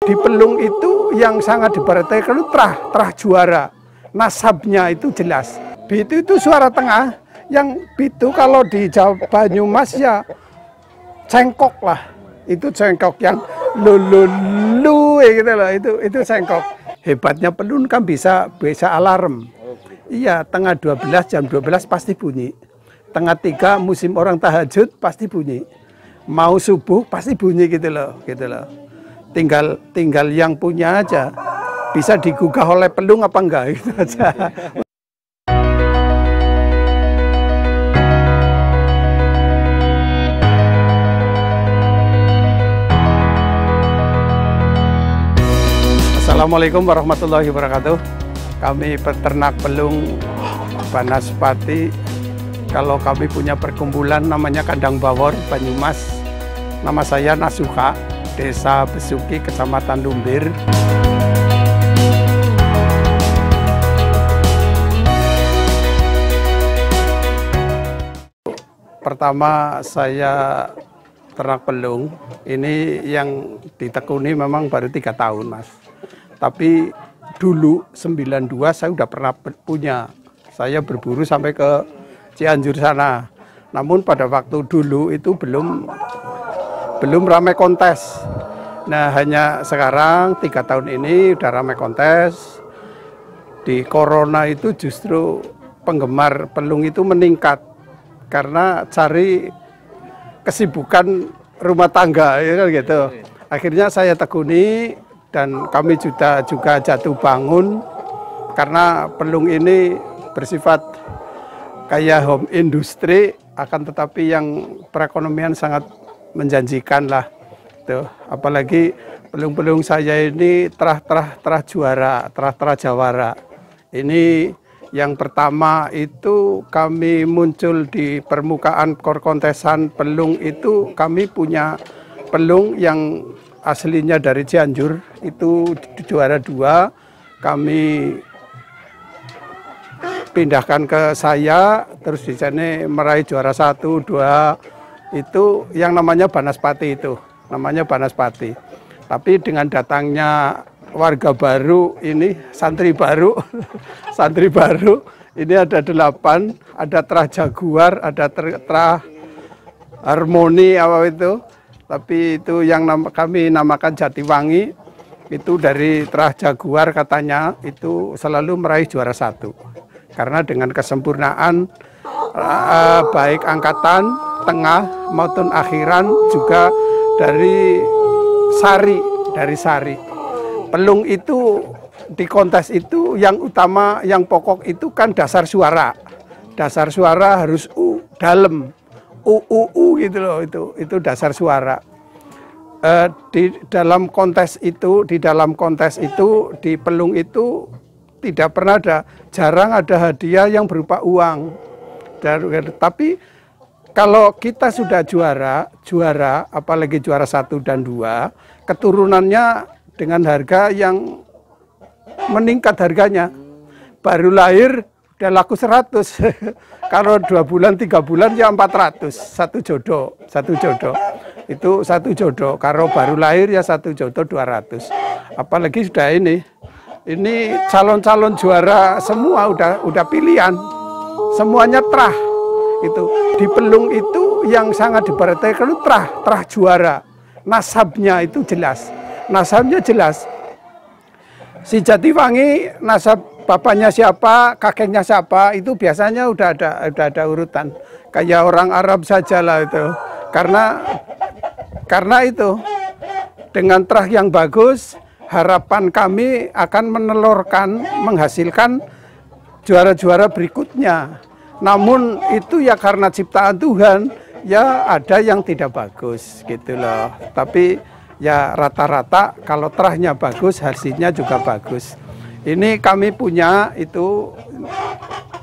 di Pelung itu yang sangat diperhatikan itu terah juara. Nasabnya itu jelas. Bitu itu suara tengah, yang bitu kalau di Jawa Banyumas ya cengkok lah. Itu cengkok yang lu gitu loh, itu cengkok. Hebatnya Pelung kan bisa alarm. Iya, tengah 12 jam 12 pasti bunyi. Tengah 3 musim orang tahajud pasti bunyi. Mau subuh pasti bunyi gitu loh. Tinggal yang punya aja. Bisa digugah oleh Pelung apa enggak gitu aja. Assalamualaikum warahmatullahi wabarakatuh. Kami peternak Pelung Banaspati. Kalau kami punya perkumpulan namanya Kandang Bawor Banyumas. Nama saya Nasuha, Desa Besuki, Kecamatan Lumbir. Pertama saya ternak Pelung, ini yang ditekuni memang baru 3 tahun, Mas. Tapi dulu 92 saya udah pernah punya. Saya berburu sampai ke Cianjur sana. Namun pada waktu dulu itu belum ramai kontes. Nah, hanya sekarang 3 tahun ini udah ramai kontes. Di corona itu justru penggemar Pelung itu meningkat karena cari kesibukan rumah tangga, ya kan gitu. Akhirnya saya tekuni. Dan kami juga jatuh bangun karena Pelung ini bersifat kayak home industry, akan tetapi yang perekonomian sangat menjanjikan lah. Tuh, apalagi Pelung-pelung saya ini terah juara, terah jawara. Ini yang pertama itu kami muncul di permukaan kontesan Pelung itu kami punya Pelung yang aslinya dari Cianjur, itu juara 2, kami pindahkan ke saya, terus di sini meraih juara 1, 2, itu yang namanya Banaspati itu, namanya Banaspati. Tapi dengan datangnya warga baru ini, santri baru, ini ada 8, ada terah jaguar, ada terah harmoni apa itu. Tapi itu yang kami namakan Jatiwangi, itu dari terah jaguar katanya itu selalu meraih juara 1. Karena dengan kesempurnaan baik angkatan, tengah maupun akhiran juga dari sari. Pelung itu di kontes itu yang utama, yang pokok itu kan dasar suara. Dasar suara harus dalam. Gitu loh, itu dasar suara. Di dalam kontes itu di Pelung itu tidak pernah jarang ada hadiah yang berupa uang. Tapi kalau kita sudah juara apalagi juara 1 dan 2, keturunannya dengan harga yang meningkat harganya. Baru lahir udah laku 100. Kalau 2 bulan, 3 bulan ya 400. Satu jodoh. Itu 1 jodoh. Kalau baru lahir ya 1 jodoh 200. Apalagi sudah ini calon-calon juara semua udah pilihan. Semuanya terah. Itu di Pelung itu yang sangat diperhatikan itu terah juara. Nasabnya itu jelas. Si Jatiwangi nasab bapaknya siapa, kakeknya siapa, itu biasanya udah ada urutan. Kayak orang Arab saja lah itu. Karena itu dengan terah yang bagus, harapan kami akan menghasilkan juara-juara berikutnya. Namun itu ya karena ciptaan Tuhan, ya ada yang tidak bagus gitu loh. Tapi ya rata-rata kalau terahnya bagus, hasilnya juga bagus. Ini kami punya itu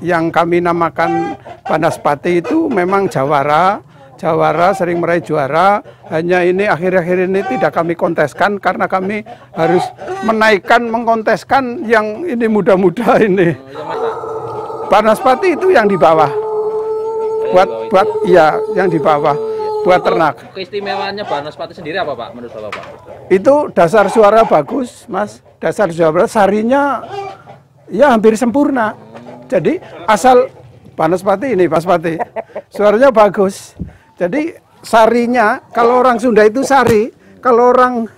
yang kami namakan Banaspati itu memang jawara sering meraih juara. Hanya ini akhir-akhir ini tidak kami konteskan karena kami harus mengkonteskan yang ini muda-muda ini. Banaspati itu yang di bawah. Buat iya yang di bawah. buat ternak. Keistimewaannya Banaspati sendiri apa Pak menurut Bapak? Itu dasar suara bagus, Mas. Dasar suara sarinya ya hampir sempurna. Jadi asal Banaspati ini Banaspati suaranya bagus. Jadi sarinya kalau orang Sunda itu sari, kalau orang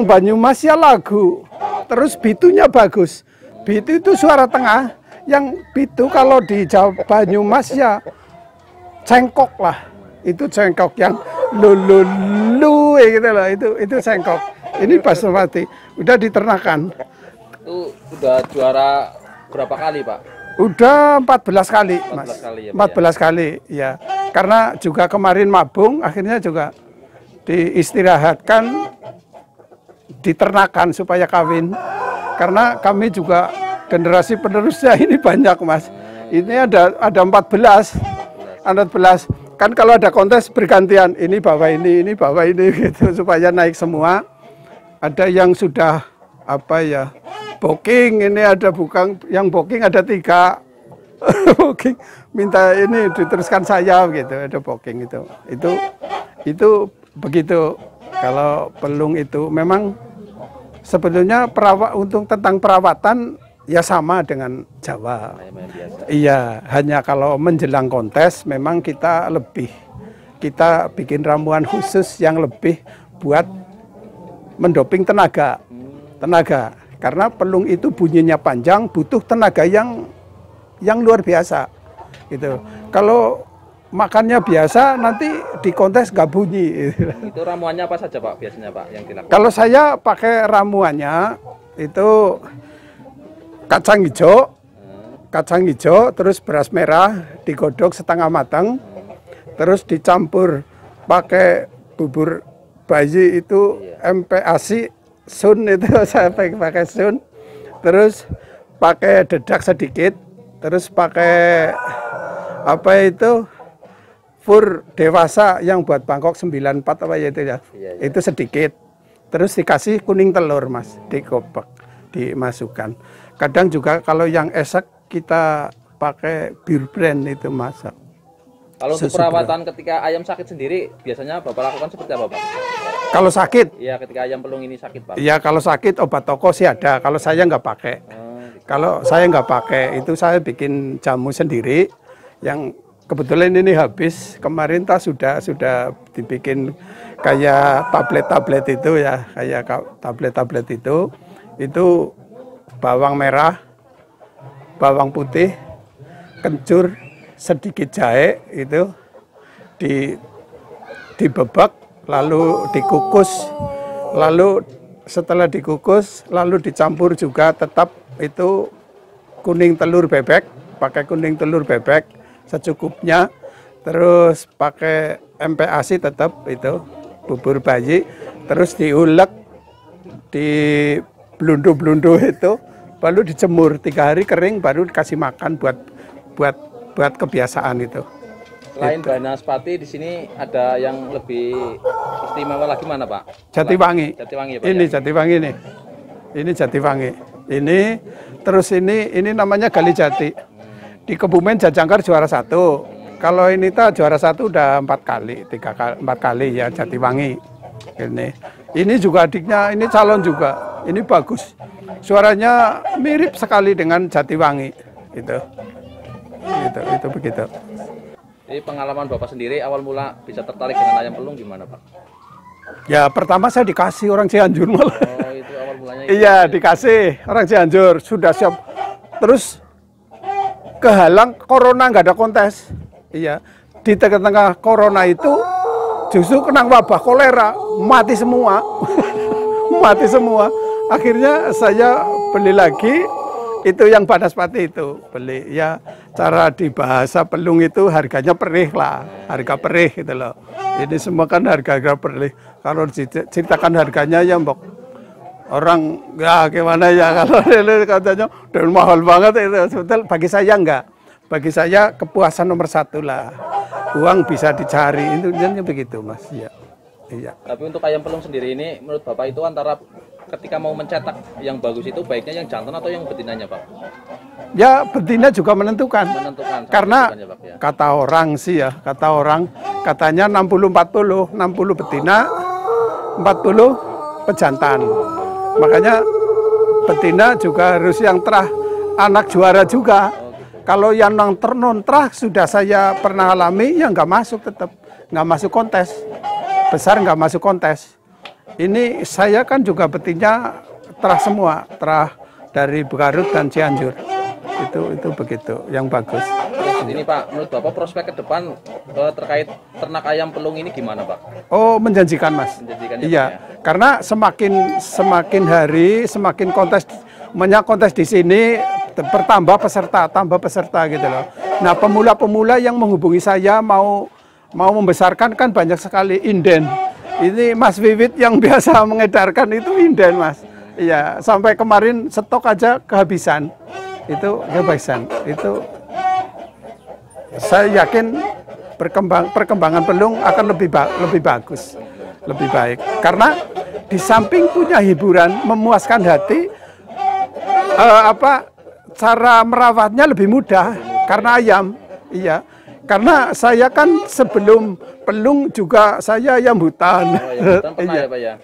Banyumas ya lagu. Terus bitunya bagus. Bitu itu suara tengah. Yang bitu kalau di Jawa Banyumas ya cengkok lah. Itu cengkok yang lu gitu loh. Itu cengkok. Ini Banaspati udah diternakan. Itu udah juara berapa kali Pak? Udah 14 kali, Mas. 14 kali ya, 14 kali, ya. Karena juga kemarin mabung, akhirnya juga diistirahatkan, diternakan supaya kawin. Karena kami juga generasi penerusnya ini banyak, Mas. Ini ada 14. Kan kalau ada kontes bergantian, ini bawa ini gitu supaya naik semua. Ada yang sudah apa ya? Booking, ini ada bukan yang booking ada 3. Booking minta ini diteruskan saya gitu, ada booking itu begitu. Kalau pelung itu memang sebetulnya tentang perawatan ya sama dengan Jawa. Iya, hanya kalau menjelang kontes memang kita bikin ramuan khusus yang lebih buat mendoping tenaga. Karena pelung itu bunyinya panjang, butuh tenaga yang luar biasa gitu. Kalau makannya biasa nanti di kontes nggak bunyi. Itu ramuannya apa saja Pak biasanya Pak yang dilakukan? Kalau saya pakai ramuannya itu kacang hijau, terus beras merah digodok setengah matang, terus dicampur pakai bubur bayi itu MPASI sun itu saya pakai sun, terus pakai dedak sedikit, terus pakai apa itu fur dewasa yang buat Bangkok 94 apa ya itu ya, itu sedikit, terus dikasih kuning telur Mas, dikopek, dimasukkan. Kadang juga kalau yang esek kita pakai bir brand itu masak. Kalau untuk perawatan ketika ayam sakit sendiri, biasanya Bapak lakukan seperti apa Pak? Kalau sakit? Iya, ketika ayam pelung ini sakit Pak. Iya, kalau sakit obat toko sih ada. Kalau saya nggak pakai. Kalau saya nggak pakai, itu saya bikin jamu sendiri. Yang kebetulan ini habis. Kemarin sudah dibikin kayak tablet-tablet itu ya, kayak tablet-tablet itu. Itu bawang merah, bawang putih, kencur, sedikit jahe itu dibebek, lalu dikukus, lalu setelah dikukus lalu dicampur juga tetap itu kuning telur bebek, pakai kuning telur bebek secukupnya, terus pakai MPASI tetap itu bubur bayi, terus diulek, di blundu-blundu itu, baru dijemur 3 hari kering, baru dikasih makan buat kebiasaan itu. Selain Banaspati di sini ada yang lebih istimewa lagi mana Pak? Jatiwangi. Jatiwangi Pak. Ini ya? Jatiwangi nih. Ini Jatiwangi. Ini terus ini namanya Gali Jati. Di Kebumen Jajangkar juara 1. Kalau ini juara 1 udah 4 kali, 4 kali ya Jatiwangi. Ini juga adiknya, ini calon juga. Ini bagus. Suaranya mirip sekali dengan Jatiwangi. Itu begitu. Jadi pengalaman Bapak sendiri awal mula bisa tertarik dengan ayam pelung gimana Pak? Ya pertama saya dikasih orang Cianjur malah. Oh itu awal mulanya. Iya dikasih orang Cianjur, sudah siap. Terus kehalang corona, nggak ada kontes. Iya, di tengah-tengah corona itu justru kena wabah kolera, mati semua. Mati semua. Akhirnya saya beli lagi. Itu yang Banaspati itu beli ya, cara di bahasa pelung itu harganya perih lah, harga perih gitu loh. Ini semua kan harga perih. Kalau ceritakan harganya ya mbok orang ya gimana ya, kalau katanya udah mahal banget itu. Sebetulnya bagi saya enggak, bagi saya kepuasan nomor 1 lah. Uang bisa dicari, itu begitu Mas ya. Iya. Tapi untuk ayam pelung sendiri ini menurut Bapak itu antara ketika mau mencetak yang bagus itu baiknya yang jantan atau yang betinanya, Pak? Ya betina juga menentukan. Karena ya, Pak, ya. kata orang sih ya, katanya 60-40, 60 betina, 40 pejantan. Makanya betina juga harus yang terah anak juara juga. Kalau yang non-terah sudah saya pernah alami, ya nggak masuk, tetap nggak masuk kontes. Besar nggak masuk kontes. Ini saya kan juga betinnya terah semua, terah dari Garut dan Cianjur. Itu begitu, yang bagus. Terus ini Pak, menurut Bapak prospek ke depan terkait ternak ayam pelung ini gimana Pak? Oh, menjanjikan Mas. Menjanjikan ya, iya, Pak, ya? Karena semakin hari, semakin kontes di sini bertambah peserta gitu loh. Nah, pemula-pemula yang menghubungi saya mau membesarkan kan banyak sekali inden. Ini Mas Wiwit yang biasa mengedarkan itu inden Mas. Iya, sampai kemarin stok aja kehabisan. Itu kehabisan. Itu saya yakin perkembangan pelung akan lebih bagus, lebih baik. Karena di samping punya hiburan, memuaskan hati, cara merawatnya lebih mudah karena ayam. Iya. Karena saya kan sebelum pelung juga saya ayam hutan. Pernah ya, Pak, ya?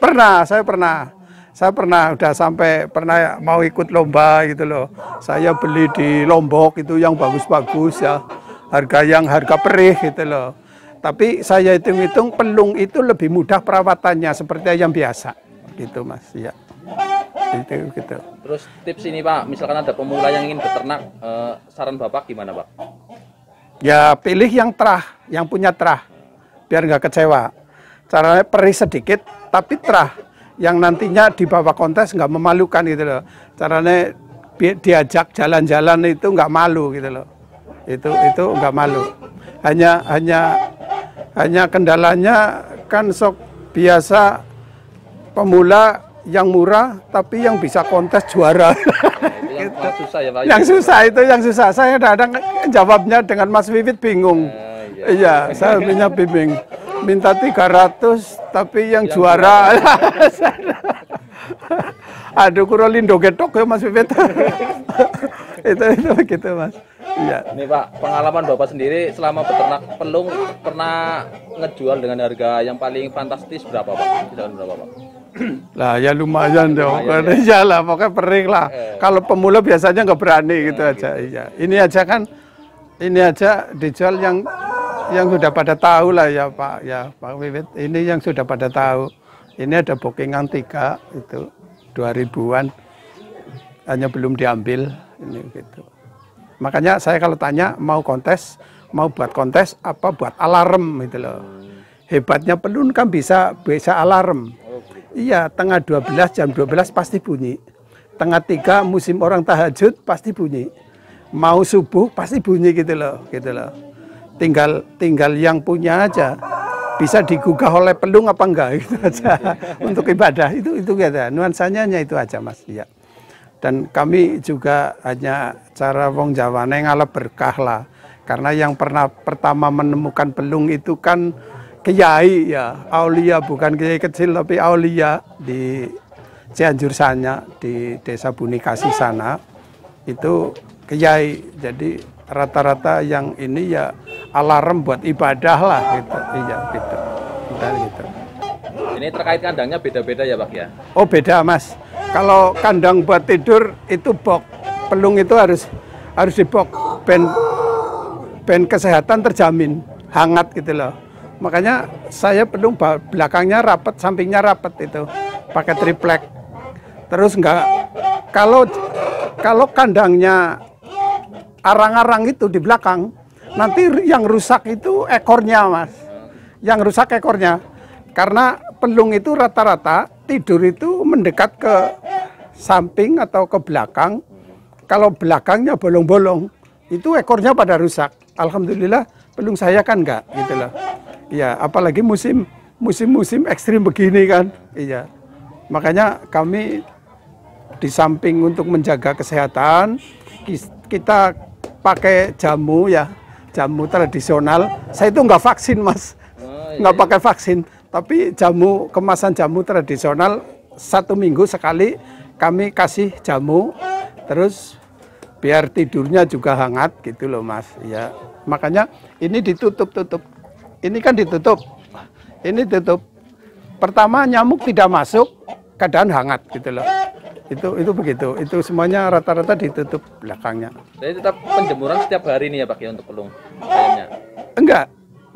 Saya pernah udah sampai pernah mau ikut lomba gitu loh. Saya beli di Lombok itu yang bagus-bagus ya. Harga perih gitu loh. Tapi saya hitung-hitung pelung itu lebih mudah perawatannya seperti ayam biasa. Gitu Mas, ya. Itu gitu. Terus tips ini Pak, misalkan ada pemula yang ingin beternak, saran Bapak gimana Pak? Ya pilih yang terah, yang punya terah. Biar nggak kecewa. Caranya perih sedikit tapi terah. Yang nantinya dibawa kontes nggak memalukan gitu loh. Caranya diajak jalan-jalan itu nggak malu gitu loh. Itu nggak malu. Hanya kendalanya kan sok biasa pemula yang murah tapi yang bisa kontes juara. Yang susah ya Pak? Yang susah. Saya kadang jawabnya dengan Mas Wiwit bingung. Iya, saya bingung. Minta 300 tapi yang juara. Aduh, kurang lindo getok ya Mas Wiwit. itu begitu Mas. Iya. Ini Pak, pengalaman Bapak sendiri selama beternak pelung pernah ngejual dengan harga yang paling fantastis berapa Pak? Kisaran berapa Pak? Lah ya lumayan dong. Ya lah, pokoknya perih lah. Kalau pemula biasanya nggak berani gitu aja. Iya. Ini aja dijual yang sudah pada tahu lah ya Pak Wiwit. Ini yang sudah pada tahu. Ini ada bookingan 3 itu 2000-an hanya belum diambil ini gitu. Makanya saya kalau tanya mau buat kontes apa buat alarm gitu loh. Hebatnya pelun kan bisa alarm. Iya, tengah 12 jam 12 pasti bunyi. Tengah 3 musim orang tahajud pasti bunyi. Mau subuh pasti bunyi gitu loh. Tinggal yang punya aja bisa digugah oleh pelung apa enggak gitu aja untuk ibadah itu gitu. Nuansanya hanya itu aja Mas. Ya. Dan kami juga hanya cara wong Jawane ngalap berkah lah. Karena yang pertama menemukan pelung itu kan kiai ya, aulia, bukan kiai kecil tapi aulia di Cianjur sana, di Desa Bunikasi sana. Itu kiai. Jadi rata-rata yang ini ya alarm buat ibadah lah gitu. Iya gitu. Udah gitu. Ini terkait kandangnya beda-beda ya Pak ya? Oh beda Mas. Kalau kandang buat tidur itu box. Pelung itu harus dibok. Ben kesehatan terjamin, hangat gitu loh. Makanya saya pelung belakangnya rapat, sampingnya rapat itu. Pakai triplek. Terus kalau kandangnya arang-arang itu di belakang, nanti yang rusak itu ekornya Mas. Yang rusak ekornya. Karena pelung itu rata-rata tidur itu mendekat ke samping atau ke belakang. Kalau belakangnya bolong-bolong, itu ekornya pada rusak. Alhamdulillah pelung saya kan enggak gitu loh. Iya, apalagi musim ekstrim begini kan. Iya. Makanya kami di samping untuk menjaga kesehatan, kita pakai jamu ya, jamu tradisional. Saya itu nggak vaksin Mas, nggak pakai vaksin, tapi kemasan jamu tradisional 1 minggu sekali kami kasih jamu, terus biar tidurnya juga hangat gitu loh Mas. Ya, makanya ini ditutup-tutup. Ini kan ditutup. Ini tutup. Pertama nyamuk tidak masuk, keadaan hangat gitu loh. Itu begitu. Itu semuanya rata-rata ditutup belakangnya. Jadi tetap penjemuran setiap hari nih ya Pak ya untuk pelung ayamnya? Enggak.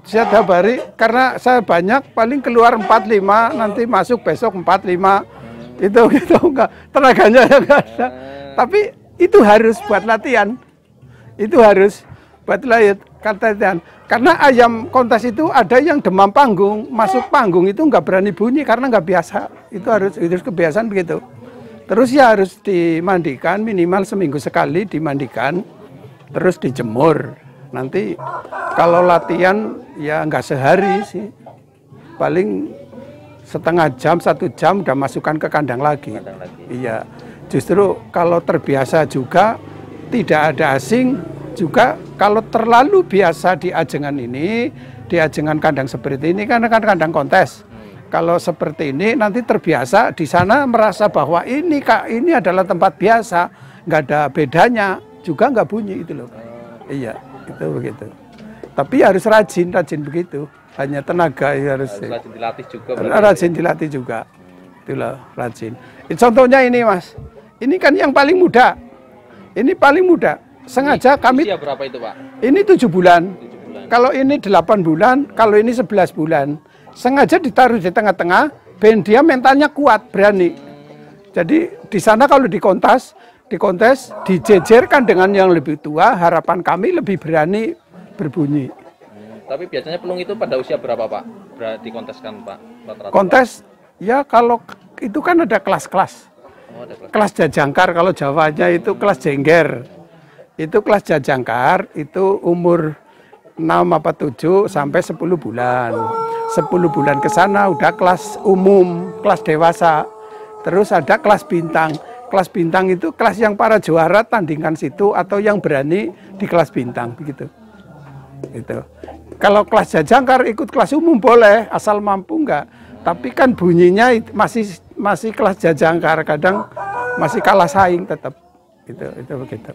Setiap hari karena saya banyak paling keluar 4-5, nanti masuk besok 4-5. Itu gitu enggak. Tenaganya enggak ada. Tapi itu harus buat latihan. Itu harus buat latihan. Karena ayam kontes itu ada yang demam panggung, masuk panggung itu nggak berani bunyi karena nggak biasa. Itu harus kebiasaan begitu. Terus ya harus dimandikan minimal seminggu sekali dimandikan, terus dijemur. Nanti kalau latihan ya nggak sehari sih, paling setengah jam, 1 jam udah masukkan ke kandang lagi. Iya, justru kalau terbiasa juga tidak ada asing. Juga kalau terlalu biasa di ajengan ini, di ajengan kandang seperti ini kan kandang kontes. Kalau seperti ini nanti terbiasa di sana merasa bahwa ini adalah tempat biasa, nggak ada bedanya, juga nggak bunyi itu loh. Iya, itu begitu. Tapi harus rajin begitu. Hanya tenaga harus rajin dilatih juga. Rajin dilatih juga. Itulah rajin. Contohnya ini Mas, ini kan yang paling muda. Ini paling muda. Sengaja kami. Usia berapa itu Pak? Ini 7 bulan. Kalau ini 8 bulan, kalau ini 11 bulan. Sengaja ditaruh di tengah-tengah, ben dia mentalnya kuat, berani. Jadi di sana kalau di kontes dijejerkan dengan yang lebih tua, harapan kami lebih berani berbunyi. Tapi biasanya pelung itu pada usia berapa Pak? Dikonteskan Pak? Rata-rata, kontes, ya kalau itu kan ada kelas-kelas. Oh, ada kelas. Kelas jajangkar, kalau Jawanya itu kelas jengger. Itu kelas jajangkar, itu umur 6 apa 7 sampai 10 bulan. 10 bulan ke sana udah kelas umum, kelas dewasa. Terus ada kelas bintang. Kelas bintang itu kelas yang para juara tandingkan situ atau yang berani di kelas bintang begitu. Gitu. Kalau kelas jajangkar ikut kelas umum boleh, asal mampu enggak. Tapi kan bunyinya masih kelas jajangkar, kadang masih kalah saing tetap. Itu begitu.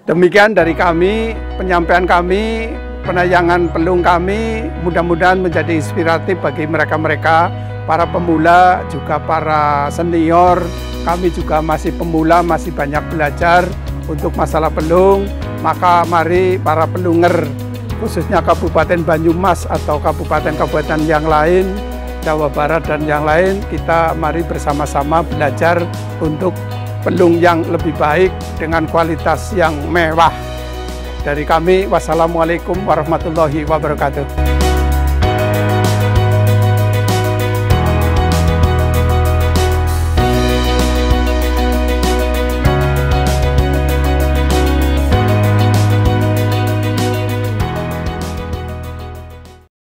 Demikian dari kami, penyampaian kami, penayangan pelung kami, mudah-mudahan menjadi inspiratif bagi mereka-mereka, para pemula, juga para senior. Kami juga masih pemula, masih banyak belajar untuk masalah pelung. Maka mari para pelunger, khususnya Kabupaten Banyumas atau kabupaten-kabupaten yang lain, Jawa Barat dan yang lain, kita mari bersama-sama belajar untuk pelung yang lebih baik dengan kualitas yang mewah. Dari kami, wassalamualaikum warahmatullahi wabarakatuh.